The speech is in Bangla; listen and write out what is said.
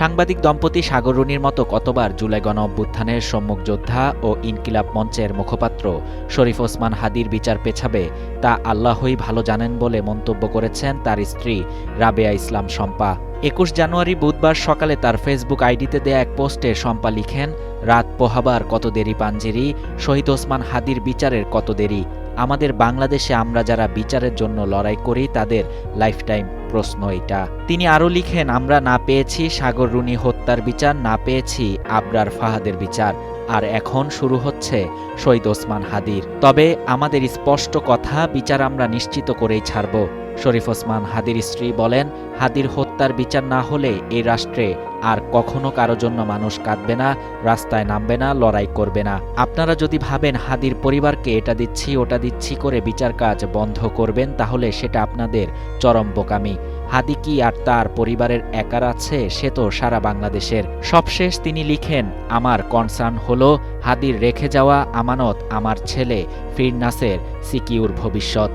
সাংবাদিক দম্পতি সাগর রুনির মতো কতবার জুলাই গণঅভ্যুত্থানের সম্মুখ যোদ্ধা ও ইনকিলাব মঞ্চের মুখপাত্র শরীফ ওসমান হাদির বিচার পেছাবে তা আল্লাহই ভালো জানেন বলে মন্তব্য করেছেন তার স্ত্রী রাবেয়া ইসলাম শম্পা। ২১ জানুয়ারি বুধবার সকালে তার ফেসবুক আইডিতে দেয়া এক পোস্টে শম্পা লিখেন, রাত পোহাবার কত দেরি পাঞ্জেরি, শহীদ ওসমান হাদির বিচারের কত দেরি। আমাদের বাংলাদেশে আমরা যারা বিচারের জন্য লড়াই করি তাদের লাইফটাইম প্রশ্ন এটা। তিনি আরও লিখেন, আমরা না পেয়েছি সাগর রুনি হত্যার বিচার, না পেয়েছি আবরার ফাহাদের বিচার, আর এখন শুরু হচ্ছে শহীদ ওসমান হাদির। তবে আমাদের স্পষ্ট কথা, বিচার আমরা নিশ্চিত করেই ছাড়ব। শরীফ ওসমান হাদির স্ত্রী বলেন, হাদির হত্যার বিচার না হলে এই রাষ্ট্রে আর কখনো কারো জন্য মানুষ কাঁদবে না, রাস্তায় নামবে না, লড়াই করবে না। আপনারা যদি ভাবেন হাদির পরিবারকে এটা দিচ্ছি ওটা দিচ্ছি করে বিচার কাজ বন্ধ করবেন, তাহলে সেটা আপনাদের চরম বোকামি। হাদি কি আর তার পরিবারের একার আছে? সে তো সারা বাংলাদেশের। সবশেষ তিনি লিখেন, আমার কনসার্ন হলো হাদির রেখে যাওয়া আমানত আমার ছেলে ফিরনাসের সিকিউর ভবিষ্যৎ।